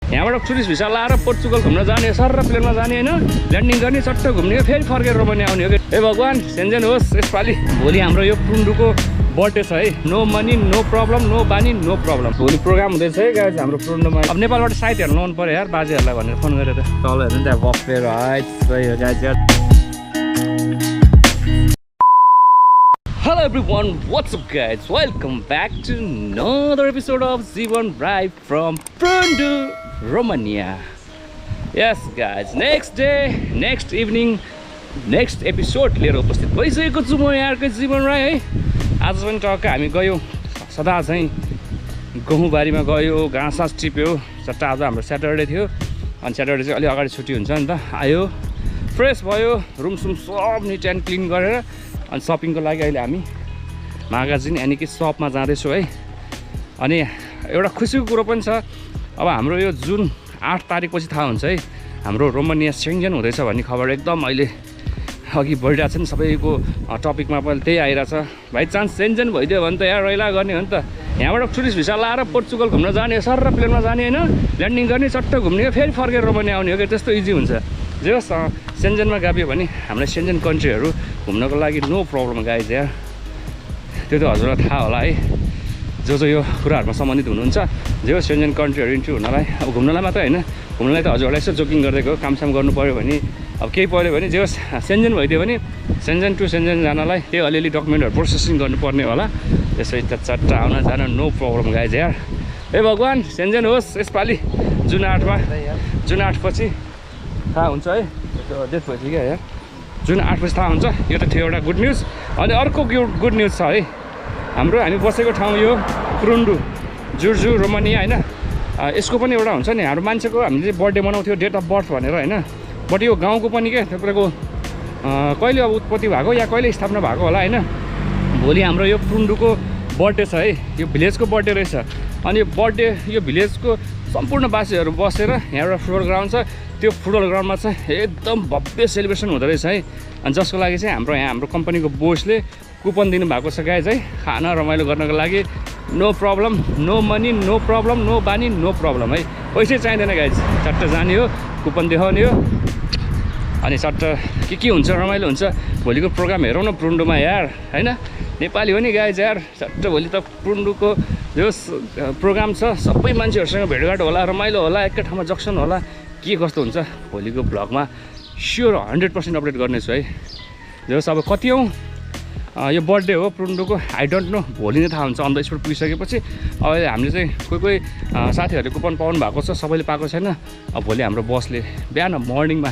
यहाँबाट tourist visa लाएर पोर्चुगल घुम्न जाने सर र प्लेनमा जाने होइन ल्यान्डिङ गर्ने चट्ट घुम्ने हो फेरि फर्केर रोमानिया आउने हो। हे भगवान् सेन्जेन होस् यसपालि। भोलि हाम्रो यो पुन्डुको बर्थडे छ है। No money no problem no बानी नो प्रब्लम। भोलि प्रोग्राम हुँदैछ है गाइज हाम्रो पुन्डुमा। अब नेपालबाट साइट हेर्नु आउनु पऱ्यो यार बाजेहरूलाई भनेर फोन गरेर त तल हेर्नु त्यहाँ बफेर है गाइज यार। Hello everyone, what's up guys? Welcome back to another episode of Jeevan Rai from Pundu, Romania. Yes guys, next day, next evening, next episode लिएर उपस्थित भइसकेको छु म यहाँकै जीवन राई है। आज पनि टक्क हामी गयो सदा चाहिँ गहुँबारीमा गयो घाँस सास टिप्यो। सट्टा आज हाम्रो स्याटरडे थियो अनि स्याटरडे चाहिँ अलि अगाडि छुट्टी हुन्छ नि त। आयो फ्रेस भयो रुम सुम सब निट एन्ड क्लिन गरेर अनि सपिङको लागि अहिले हामी म्यागाजिन यानि कि सपमा जाँदैछौँ है। अनि एउटा खुसीको कुरो पनि छ, अब हाम्रो यो जुन 8 तारिकपछि थाहा हुन्छ है हाम्रो रोमानिया सेङ्गेन हुँदैछ भन्ने खबर एकदम अहिले अघि बढिरहेको छ नि। सबैको टपिकमा पनि त्यही आइरहेछ। बाई चान्स सेन्जेन भइदियो भने त यहाँ रैला गर्ने हो नि त। यहाँबाट टुरिस्ट भिसा लाएर पोर्चुगल घुम्न जाने सर र प्लेनमा जाने होइन ल्यान्डिङ गर्ने चट्ट घुम्ने हो फेरि फर्केर रोमानिया आउने हो कि त्यस्तो इजी हुन्छ। जे होस् सेन्जेनमा गाभियो भने हाम्रो सेन्जेन कन्ट्रीहरू घुम्नको लागि नो प्रब्लम गाइज यार। त्यो त हजुरलाई थाहा होला है जो यो कुराहरूमा सम्बन्धित हुनुहुन्छ। जे होस् सेन्जेन कन्ट्रीहरू इन्ट्री हुनलाई अब घुम्नलाई मात्रै होइन घुम्नलाई त हजुरहरूलाई यसो जोकिङ गरिदिएको कामसाम गर्नु पऱ्यो भने अब केही पऱ्यो भने जे होस् सेन्जेन भइदियो भने सेन्जेन टु सेन्जेन जानलाई त्यही अलिअलि डकुमेन्टहरू प्रोसेसिङ गर्नुपर्ने होला। त्यसै त चट्ट आउन जान नो प्रब्लम गाइज यार। हे भगवान् सेन्जेन होस् यसपालि जुन 8मा जुन 8 पछि थाहा हुन्छ है। डेट भइसक्यो क्या यार जुन 8 पछि थाहा हुन्छ। यो त थियो एउटा गुड न्युज। अनि अर्को गुड न्युज छ है हाम्रो हामी बसेको ठाउँ यो पुरुन्डु जुर्जु रोमानिया होइन। यसको पनि एउटा हुन्छ नि हाम्रो मान्छेको हामीले बर्थडे मनाउँथ्यो डेट अफ बर्थ भनेर होइन। बट यो गाउँको पनि के तपाईँको कहिले अब उत्पत्ति भएको या कहिले स्थापना भएको होला होइन। भोलि हाम्रो यो पुरुन्डुको बर्थडे छ है। यो भिलेजको बर्थडे रहेछ। अनि यो बर्थडे यो भिलेजको सम्पूर्ण वासीहरू बसेर यहाँ एउटा फुटबल ग्राउन्ड छ। त्यो फुटबल ग्राउन्डमा चाहिँ एकदम भव्य सेलिब्रेसन हुँदो रहेछ है। अनि जसको लागि चाहिँ हाम्रो कम्पनीको बोसले कुपन दिनुभएको छ गाइज है खाना रमाइलो गर्नको लागि। No problem no money no problem no बानी नो प्रब्लम है। पैसै चाहिँदैन गाइज चट्ट जाने हो कुपन देखाउने हो अनि चट्ट के हुन्छ रमाइलो हुन्छ। भोलिको प्रोग्राम हेरौँ न पुरुन्डुमा यार होइन। नेपाली हो नि गाइज यार चट्ट भोलि त पुरुन्डुको जो प्रोग्राम छ सबै मान्छेहरूसँग भेटघाट होला रमाइलो होला एकै ठाउँमा जक्सन होला। के कस्तो हुन्छ भोलिको ब्लगमा स्योर 100% अपडेट गर्नेछु है। जस अब कति हौ यो बर्थडे हो पुरुन्डुको आई डोन्ट नो भोलि नै थाहा हुन्छ अन द स्पोट पुगिसकेपछि। अब हामीले चाहिँ कोही साथीहरूले कुपन पाउनु भएको छ सबैले पाएको छैन। अब भोलि हाम्रो बसले बिहान मर्निङमा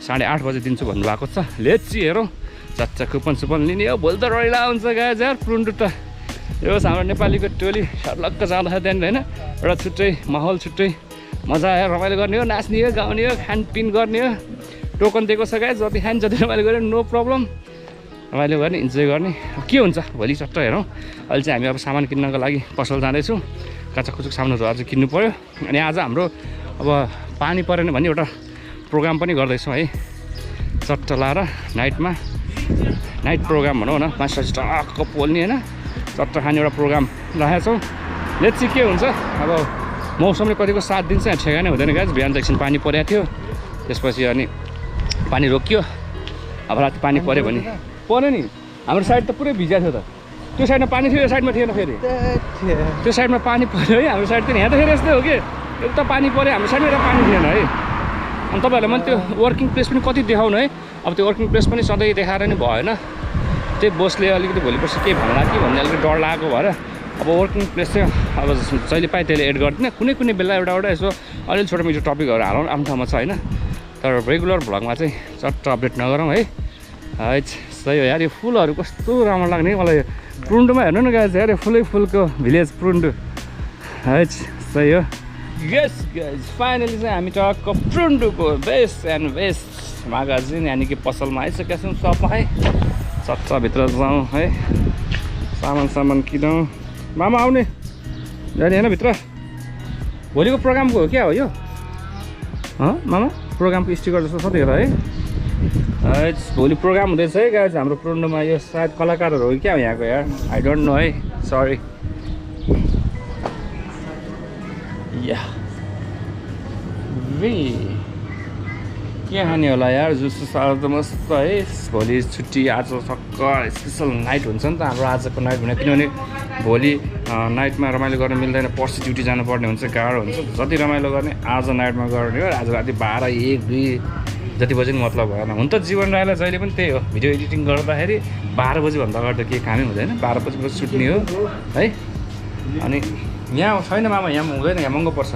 8:30 बजे दिन्छु भन्नुभएको छ। लेट्स हेरौँ चच्चा कुपन सुपन लिने हो भोलि त रैला हुन्छ गाइज यार। पुरुन्डु त यो हाम्रो नेपालीको टोली सर्लक्क जाँदाखेरि त्यहाँनिर होइन एउटा छुट्टै माहौल छुट्टै मजा आयो रमाइलो गर्ने हो नाच्ने हो गाउने हो खानपिन गर्ने हो। टोकन दिएको छ गाइज जति खाने जति रमाइलो गऱ्यो नो प्रब्लम रमाइलो गर्ने इन्जोय गर्ने। के हुन्छ भोलि चट्ट हेरौँ। अहिले चाहिँ हामी अब सामान किन्नको लागि पसल जाँदैछौँ। काचाकुचुक सामानहरू आज किन्नु पऱ्यो। अनि आज हाम्रो अब पानी परेन भने एउटा प्रोग्राम पनि गर्दैछौँ है चट्ट लाएर नाइटमा नाइट प्रोग्राम भनौँ न 5 बजी टक्क पोल्ने होइन चट्ट खाने एउटा प्रोग्राम राखेको छौँ। लेट्स सी के हुन्छ। अब मौसमले कतिको साथ दिन्छ ठेगानै हुँदैन गाइज। बिहान त एकछिन पानी परेको थियो त्यसपछि अनि पानी रोकियो। अब राति पानी पऱ्यो भने पऱ्यो नि हाम्रो साइड त पुरै भिजाएको थियो त। त्यो साइडमा पानी थियो यो साइडमा थिएन फेरि त्यो साइडमा पानी पऱ्यो है हाम्रो साइड त यहाँ त फेरि यस्तै हो कि एउटा पानी पऱ्यो हाम्रो साइडमा एउटा पानी थिएन है। अनि तपाईँहरूलाई मैले त्यो वर्किङ प्लेस पनि कति देखाउनु है। अब त्यो वर्किङ प्लेस पनि सधैँ देखाएर नि भएन। त्यही बोसले अलिकति भोलि पर्सि केही भन्ला कि भन्ने अलिकति डर लागेको भएर अब वर्किङ प्लेस चाहिँ अब जहिले पाएँ त्यसले एड गर्दिनँ। कुनै बेला एउटा यसो अलिअलि छोटो मिठो टपिकहरू हालौँ आफ्नो ठाउँमा छ होइन। तर रेगुलर भ्लगमा चाहिँ चट्ट अपडेट नगरौँ है। सही हो यार यो फुलहरू कस्तो राम्रो लाग्ने मलाई यो पुरुन्डुमा हेर्नु न गाइज यार यो फुलको भिलेज पुरुन्डु है सही हो। यस गाइज फाइनली चाहिँ हामी टक्क पुरुन्डुको बेस्ट एन्ड बेस्ट म्यागाजिन यानि कि पसलमा आइसकेका छौँ सपमा है। चट्टभित्र जाउँ है सामान किनौँ। मामा आउने जाने होइन भित्र भोलिको प्रोग्रामको हो क्या हो यो मामा प्रोग्रामको स्टिकर जस्तो छ देखेर है। भोलि प्रोग्राम हुँदैछ है गाइज हाम्रो पुरुन्डुमा। यो सायद कलाकारहरू हो क्या यहाँको यार आई डोन्ट नो है सरी। या फेरि के खाने होला यार जुस साह्रो त मस्त है भोलि छुट्टी आज सक्क स्पेसल नाइट हुन्छ नि त हाम्रो आजको नाइट भने किनभने भोलि नाइटमा रमाइलो गर्न मिल्दैन पर्सि ड्युटी जानुपर्ने हुन्छ गाह्रो हुन्छ जति रमाइलो गर्ने आज नाइटमा गर्ने हो आज राति 12, 1, 2 जति बजी मतलब भएन हुन त जीवन राईलाई जहिले पनि त्यही हो भिडियो एडिटिङ गर्दाखेरि 12 बजीभन्दा अगाडि त केही कामै हुँदैन 12 बजी छुट्ने हो है अनि यहाँ छैन मामा यहाँ हुँदैन यहाँ महँगो पर्छ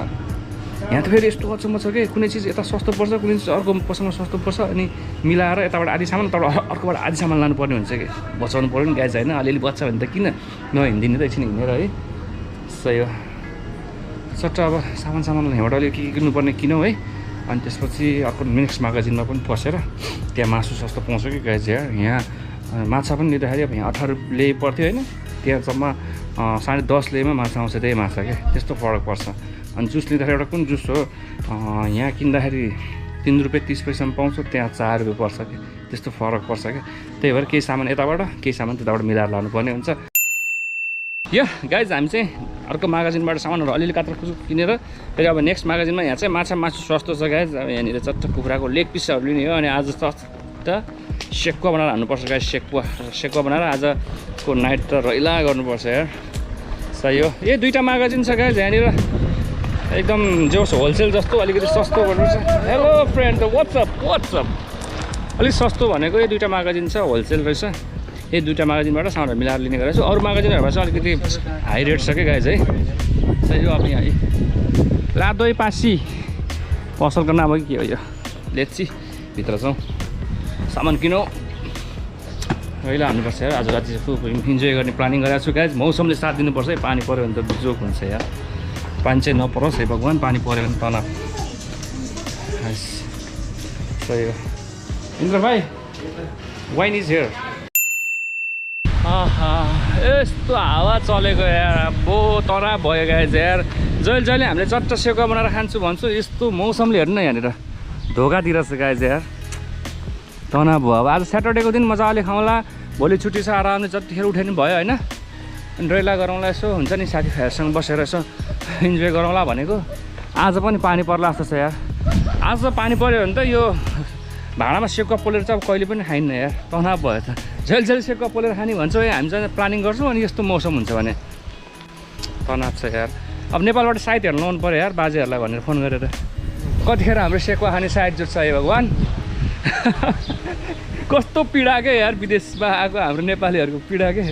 यहाँ त फेरि यस्तो अचम्म छ कि कुनै चिज यता सस्तो पर्छ कुनै चिज अर्को पसलमा सस्तो पर्छ अनि मिलाएर यताबाट आधी सामान तबाट अर्कोबाट आधी सामान लानुपर्ने हुन्छ कि बचाउनु पऱ्यो नि गाइज होइन अलिअलि बच्चा भने त किन नहिँदिने त एकछिन हिँडेर है सही हो सट्ट अब सामान यहाँबाट अलिक के किन्नुपर्ने किनौँ है अनि त्यसपछि अर्को नेक्स्ट म्यागजिनमा पनि पसेर त्यहाँ मासु सस्तो पाउँछ कि गाइज यहाँ माछा पनि लिँदाखेरि अब यहाँ 18 ल्याइ पर्थ्यो होइन त्यहाँ जम्मा 10.5 ल्याइमा माछा आउँछ त्यही माछा क्या त्यस्तो फरक पर्छ अनि जुस लिँदाखेरि एउटा कुन जुस हो यहाँ किन्दाखेरि 3 रुपियाँ 30 पैसामा पाउँछ त्यहाँ 4 रुपियाँ पर्छ कि त्यस्तो फरक पर्छ क्या त्यही भएर केही सामान यताबाट केही सामान त्यताबाट मिलाएर लानुपर्ने हुन्छ यो गाइज हामी चाहिँ अर्को म्यागजिनबाट सामानहरू अलिअलि काट्राकुचु किनेर फेरि अब नेक्स्ट म्यागजिनमा यहाँ चाहिँ मासु सस्तो छ गाइज अब यहाँनिर चट्ट कुखुराको लेग पिसहरू लिने हो अनि आज त सेकुवा बनाएर हान्नुपर्छ गाइज सेकुवा बनाएर आजको नाइट त रैला गर्नुपर्छ यार सही हो यो 2टा म्यागजिन छ गाइज यहाँनिर एकदम जोस होलसेल जस्तो अलिकति सस्तो गर्नुपर्छ हेलो फ्रेन्ड वाट्सअप अलिक सस्तो भनेको यो 2टा म्यागजिन छ होलसेल रहेछ यो 2टा म्यागजिनबाट सामानहरू मिलाएर लिने गरेको छु अरू म्यागजिनहरूमा चाहिँ अलिकति हाई रेट छ कि गाइज है सही हो अब यहाँ लादोई पासी पसलको नाम हो कि के हो यो लेट्सी भित्र छौँ सामान किनौँ रैला हान्नुपर्छ यार आज राति इन्जोय गर्ने प्लानिङ गरेको छु गाइज मौसमले साथ दिनुपर्छ है पानी पऱ्यो भने त जोक हुन्छ यार पानी चाहिँ नपरोस् है भगवान् पानी पऱ्यो भने तनाव सही हो इन्द्र भाइ वाइन इज हियर यस्तो हावा चलेको यार अब तनाव भयो गाइज यार जहिले हामीले चट्ट सेकुवा बनाएर खान्छु भन्छु यस्तो मौसमले हेर्नु न यहाँनिर धोका दिइरहेछ गाइज यार तनाव भयो अब आज स्याटरडेको दिन मजाले खाउँला भोलि छुट्टी छ आरामले जतिखेर उठे नि भयो होइन अनि ड्राइला गरौँला यसो हुन्छ नि साथीभाइहरूसँग बसेर यसो इन्जोय गरौँला भनेको आज पनि पानी पर्ला जस्तो छ यार आज त पानी पऱ्यो भने त यो भाँडामा सेकुवा पोलेर चाहिँ अब कहिले पनि खाइन्न यार तनाव भयो त झेल सेकुवा पोलेर खाने भन्छौँ है हामी चाहिँ प्लानिङ गर्छौँ अनि यस्तो मौसम हुन्छ भने तनाव छ यार अब नेपालबाट साइट हेर्नु लाउनु पऱ्यो यार बाजेहरूलाई भनेर फोन गरेर कतिखेर हाम्रो सेकुवा खाने साइट जुट्छ है भगवान् कस्तो पीडा के यार विदेशमा आएको हाम्रो नेपालीहरूको पीडा के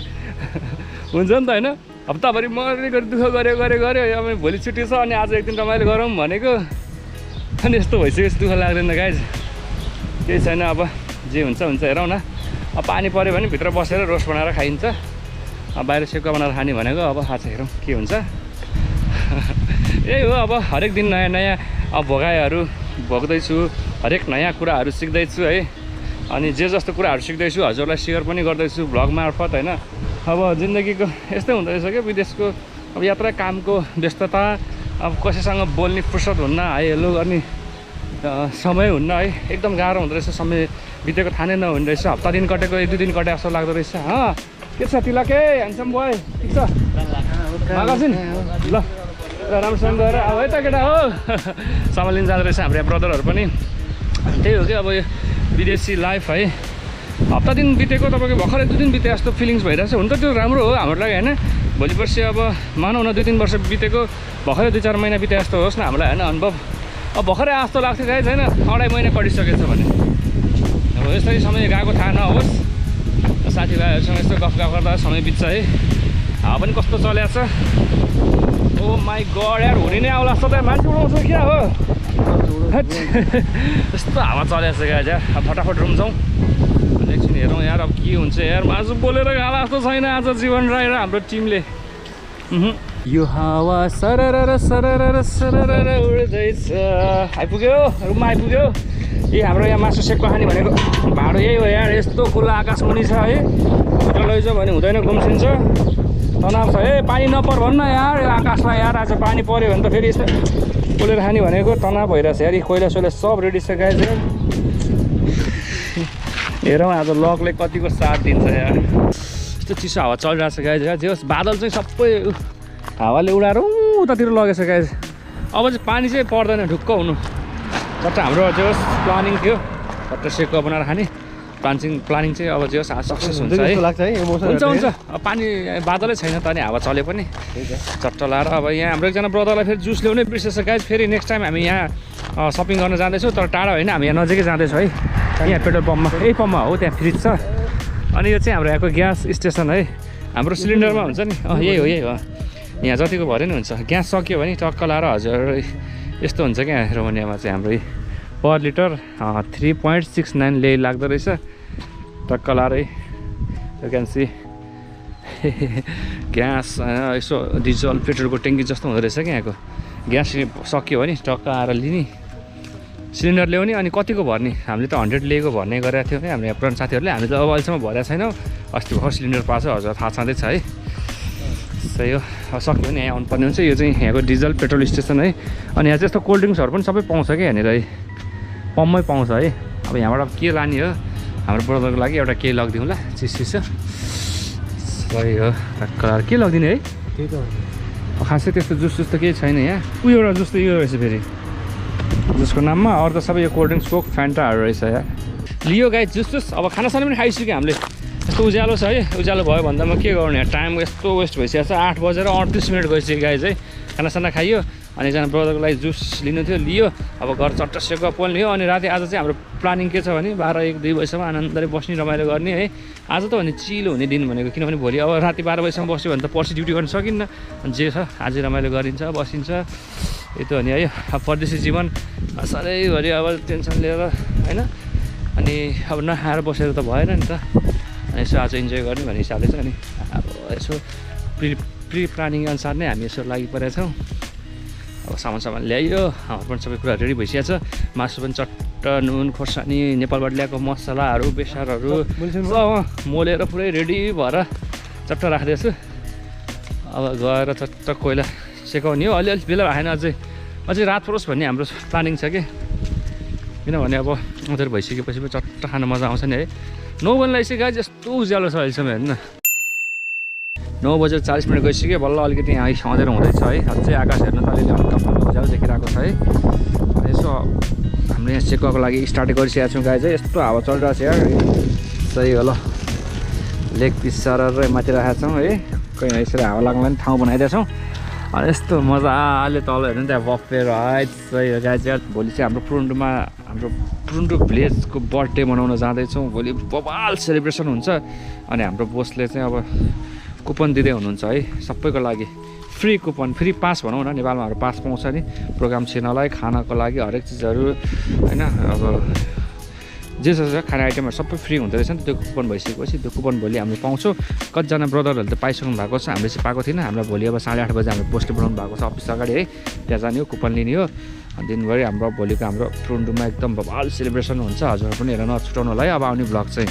हुन्छ नि त होइन हप्ताभरि मर्ने गरी दुःख गऱ्यो अब भोलि छुट्टी छ अनि आज एक दिन रमाइलो गरौँ भनेको अनि यस्तो भइसकेपछि दुःख लाग्दैन गाइज केही छैन अब जे हुन्छ हेरौँ न अब पानी पऱ्यो भने भित्र बसेर रोस्ट बनाएर खाइन्छ अब बाहिर सेकुवा बनाएर खाने भनेको अब आज हेरौँ के हुन्छ यही हो अब हरेक दिन नयाँ अब भोगाइहरू भोग्दैछु हरेक नयाँ कुराहरू सिक्दैछु है अनि जे जस्तो कुराहरू सिक्दैछु हजुरलाई सेयर पनि गर्दैछु भ्लग मार्फत होइन अब जिन्दगीको यस्तै हुँदो रहेछ क्या विदेशको अब यात्रा कामको व्यस्तता अब कसैसँग बोल्ने फुर्सद हुन्न हाई हेलो गर्ने समय हुन्न है एकदम गाह्रो हुँदो रहेछ समय बितेको थाहा नै नहुने रहेछ हप्ता दिन कटेको 1-2 दिन कटे जस्तो लाग्दो रहेछ के छ तिलके ह्यान्डसम बोय ठिक छ मागासिन ल राम्रोसँग गएर अब है त केटा हो सामान लिन जाँदो रहेछ हाम्रो ब्रदरहरू पनि त्यही हो कि अब यो विदेशी लाइफ है हप्ता दिन बितेको तपाईँको भर्खरै 2 दिन बिते जस्तो फिलिङ्स भइरहेछ हुन त त्यो राम्रो हो हाम्रो लागि होइन भोलि पर्सि अब मानौ न 2-3 वर्ष बितेको भर्खरै 2-4 महिना बिते जस्तो होस् न हामीलाई होइन अनुभव अब भर्खरै जस्तो लाग्थ्यो गाइज होइन 2.5 महिना कटिसकेछ भने अब यसरी समय गएको थाहा नहोस् साथीभाइहरूसँग यस्तो गफ गर्दा समय बित्छ है हावा पनि कस्तो चलेको छ ओ माई गड यार हुने नै आउला जस्तो त मान्छे उडाउँछ क्या हो यस्तो हावा चलेको छ गाइज यार अब फटाफट रुम जाउँ एकछिन हेरौँ यार अब के हुन्छ यार आज बोलेर गाला जस्तो छैन आज जीवन राई र हाम्रो टिमले यो हावा सरर उड्दैछ आइपुग्यो रुममा आइपुग्यो हाम्रो यहाँ मासु सेकुवा खाने भनेको भाडो यही हो यार यस्तो खुला आकाश मुनि छ है भित्र लैजाउँ भने हुँदैन गुम्सिन्छ तनाव छ है पानी नपर भन्न यार यो आकाशलाई यार आज पानी पऱ्यो भने त फेरि यस्तो पोलेर खाने भनेको तनाव भइरहेछ यार कोइला सोइला सब रेडी छ गाइज हेरौँ आज लकले कतिको साथ दिन्छ यार यस्तो चिसो हावा चलिरहेछ गाइज यार जे होस् बादल चाहिँ सबै हावाले उडाएर उतातिर लगेछ गाइज अब चाहिँ पानी चाहिँ पर्दैन ढुक्क हुनु बट हाम्रो जे होस् प्लानिङ थियो बट सेकुवा बनाएर खाने प्लानिङ चाहिँ अब जे होस् आज सक्सेस हुन्छ है हुन्छ हुन्छ अब पानी बादलै छैन त अनि हावा चले पनि चट्ट लाएर अब यहाँ हाम्रो एकजना ब्रदरलाई फेरि जुस ल्याउनै बिर्सेछ गाइज फेरि नेक्स्ट टाइम हामी यहाँ सपिङ गर्न जाँदैछौँ तर टाढा होइन हामी यहाँ नजिकै जाँदैछौँ है यहाँ पेट्रोल पम्पमा यही पम्पमा हो त्यहाँ फ्रिज छ अनि यो चाहिँ हाम्रो यहाँको ग्यास स्टेसन है हाम्रो सिलिन्डरमा हुन्छ नि यही हो यहाँ जतिको भरे नि हुन्छ ग्यास सक्यो भने टक्क लाएर हजुर यस्तो हुन्छ क्या रोमानियामा चाहिँ हाम्रो पर लिटर 3.69 ले लाग्दो रहेछ टक्क लाएर यु क्यान सी ग्यास यसो डिजल पेट्रोलको ट्याङ्की जस्तो हुँदो रहेछ क्या यहाँको ग्यास सक्यो भने टक्क आएर लिने सिलिन्डर ल्याउने अनि कतिको भर्ने हामीले त 100 लिएको भर्ने गरेको थियौँ है हाम्रो यहाँ पुरानो साथीहरूले हामी त अब अहिलेसम्म भरेको छैनौँ अस्ति भर्खर सिलिन्डर पाएको छ हजुर थाहा छँदैछ है सही हो सक्यो भने यहाँ आउनुपर्ने हुन्छ यो चाहिँ यहाँको डिजल पेट्रोल स्टेसन है अनि यहाँ चाहिँ यस्तो कोल्ड ड्रिङ्क्सहरू पनि सबै पाउँछ क्या यहाँनिर है पम्पमै पाउँछ है अब यहाँबाट के लाने हो हाम्रो ब्रदरको लागि एउटा केही लगिदिउँ ल चिसो सही हो के लगिदिने है त्यही त खासै त्यस्तो जुस त केही छैन यहाँ उयो एउटा जुस त यो रहेछ फेरि जुसको नाममा अरू त सबै यो कोल्ड ड्रिङ्क्स कोक फ्यान्टाहरू रहेछ यहाँ लियो गाई जुस अब खानासाना पनि खाइसक्यो हामीले यस्तो उज्यालो छ है उज्यालो भयो भन्दा म के गर्ने टाइम यस्तो वेस्ट भइसकेको छ 8:38 गइसक्यो गाइज है खानासाना खाइयो अनि एकजना ब्रदरको लागि जुस लिनु थियो लियो अब घर चट्ट सेकुवा पोल्ने हो अनि राति आज चाहिँ हाम्रो प्लानिङ के छ भने 12-1-2 बजीसम्म आनन्दले बस्ने रमाइलो गर्ने है आज त भने चिलो हुने दिन भनेको किनभने भोलि अब राति 12 बजीसम्म बस्यो भने त पर्सि ड्युटी गर्न सकिन्न अनि जे छ आज रमाइलो गरिन्छ बसिन्छ यही त हो नि है अब परदेशी जीवन सधैँभरि अब टेन्सन लिएर होइन अनि अब नखाएर बसेर त भएन नि त अनि यसो आज इन्जोय गर्ने भन्ने हिसाबले चाहिँ अनि अब यसो प्रि प्लानिङ अनुसार नै हामी यसो लागि परेका छौँ अब सामान ल्याइयो हाम्रो पनि सबै कुरा रेडी भइसकेको छ मासु पनि चट्ट नुन खोर्सानी नेपालबाट ल्याएको मसलाहरू बेसारहरू मोलेर पुरै रेडी भएर चट्ट राखिदिएको छु अब गएर चट्ट कोइला सेकाउने हो अलिअलि बेला भएन अझै रात परोस् भन्ने हाम्रो प्लानिङ छ कि किनभने अब उनीहरू भइसकेपछि पनि चट्ट खान मजा आउँछ नि है 9 बजीलाई चाहिँ गाई यस्तो उज्यालो छ अहिलेसम्म हेर्नु न 9:40 गइसक्यो बल्ल अलिकति यहाँ अँधेरो हुँदैछ है अझै आकाश हेर्नु त अलिअलि हल्का फल्का उज्यालो देखिरहेको छ है यसो हामीले यहाँ सेकुवाको लागि स्टार्ट गरिसकेका छौँ गाई चाहिँ यस्तो हावा चलिरहेको छ यार सही हो ल लेग पिस सर माथि राखेका छौँ है कहीँ यसरी हावा लाग्न पनि ठाउँ बनाइदिएका छौँ अनि यस्तो मजाले तल हेर्नु त्यहाँ बफेर है सही हो गाई चाहिँ भोलि चाहिँ हाम्रो पुरुन्डु भिलेजको बर्थडे मनाउन जाँदैछौँ भोलि बबाल सेलिब्रेसन हुन्छ अनि हाम्रो बोसले चाहिँ अब कुपन दिँदै हुनुहुन्छ है सबैको लागि फ्री कुपन फ्री पास भनौँ न नेपालमा हाम्रो पास पाउँछ नि प्रोग्राम छिर्नलाई खानाको लागि हरेक चिजहरू होइन अब जे छ खाना आइटमहरू सबै फ्री हुँदो रहेछ नि त्यो कुपन भइसकेपछि त्यो कुपन भोलि हामीले पाउँछौँ कतिजना ब्रदरहरूले त पाइसक्नु भएको छ हामीले चाहिँ पाएको थिएन हामीलाई भोलि अब 8:30 बजी हाम्रो पोस्टर बनाउनु भएको छ अफिस अगाडि है त्यहाँ जाने हो कुपन लिने हो अनि दिनभरि हाम्रो भोलिको हाम्रो पुरुन्डुमा एकदम बबाल सेलिब्रेसन हुन्छ हजुरहरू पनि हेरेर नछुटाउनु होला है अब आउने भ्लग चाहिँ